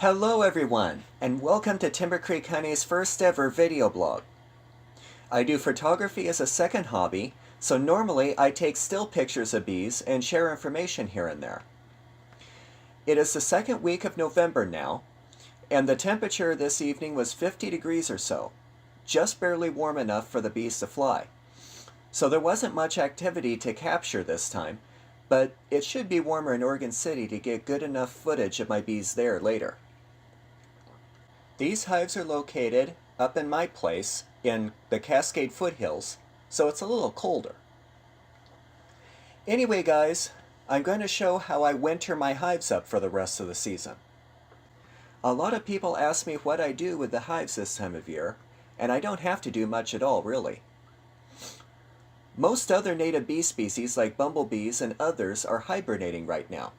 Hello everyone, and welcome to TimberCreekHoney's first ever video blog. I do photography as a second hobby, so normally I take still pictures of bees and share information here and there. It is the second week of November now, and the temperature this evening was 50 degrees or so, just barely warm enough for the bees to fly. So there wasn't much activity to capture this time, but it should be warmer in Oregon City to get good enough footage of my bees there later. These hives are located up in my place in the Cascade foothills, so it's a little colder. Anyway guys, I'm going to show how I winter my hives up for the rest of the season. A lot of people ask me what I do with the hives this time of year, and I don't have to do much at all really. Most other native bee species like bumblebees and others are hibernating right now.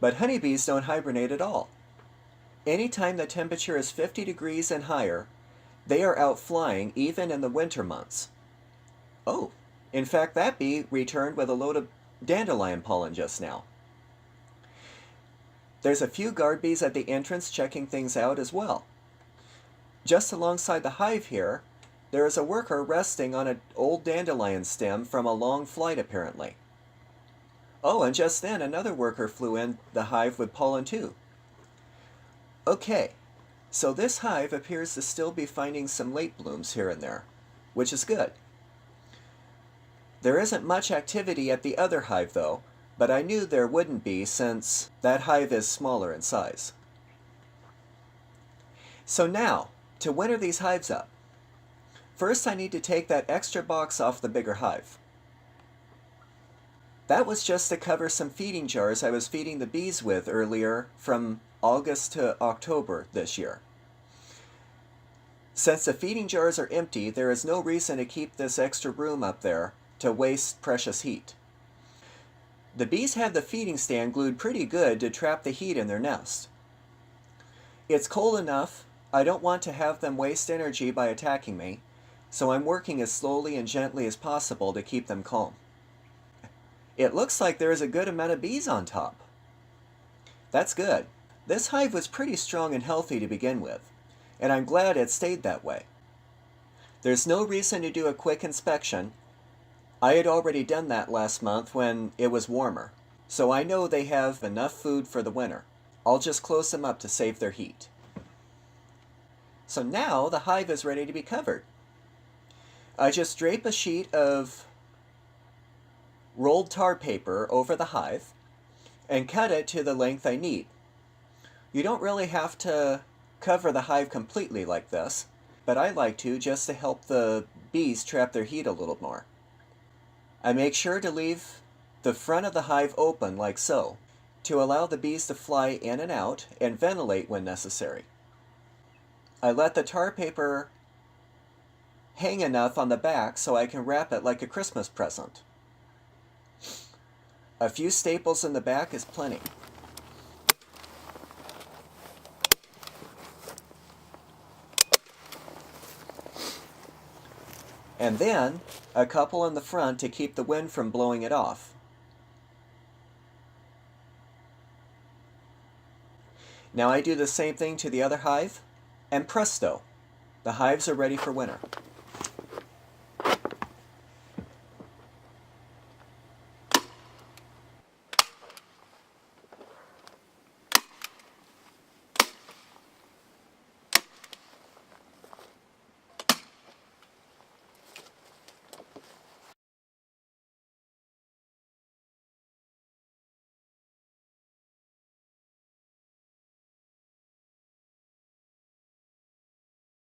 But honeybees don't hibernate at all. Anytime the temperature is 50 degrees and higher, they are out flying even in the winter months. Oh, in fact that bee returned with a load of dandelion pollen just now. There's a few guard bees at the entrance checking things out as well. Just alongside the hive here, there is a worker resting on an old dandelion stem from a long flight apparently. Oh, and just then another worker flew in the hive with pollen too. Okay, so this hive appears to still be finding some late blooms here and there, which is good. There isn't much activity at the other hive though, but I knew there wouldn't be since that hive is smaller in size. So now, to winter these hives up, first I need to take that extra box off the bigger hive. That was just to cover some feeding jars I was feeding the bees with earlier from August to October this year. Since the feeding jars are empty, there is no reason to keep this extra room up there to waste precious heat. The bees have the feeding stand glued pretty good to trap the heat in their nest. It's cold enough, I don't want to have them waste energy by attacking me, so I'm working as slowly and gently as possible to keep them calm. It looks like there is a good amount of bees on top. That's good. This hive was pretty strong and healthy to begin with, and I'm glad it stayed that way. There's no reason to do a quick inspection. I had already done that last month when it was warmer, so I know they have enough food for the winter. I'll just close them up to save their heat. So now the hive is ready to be covered. I just drape a sheet of rolled tar paper over the hive and cut it to the length I need. You don't really have to cover the hive completely like this, but I like to just to help the bees trap their heat a little more. I make sure to leave the front of the hive open like so, to allow the bees to fly in and out and ventilate when necessary. I let the tar paper hang enough on the back so I can wrap it like a Christmas present. A few staples in the back is plenty. And then a couple in the front to keep the wind from blowing it off. Now I do the same thing to the other hive, and presto, the hives are ready for winter.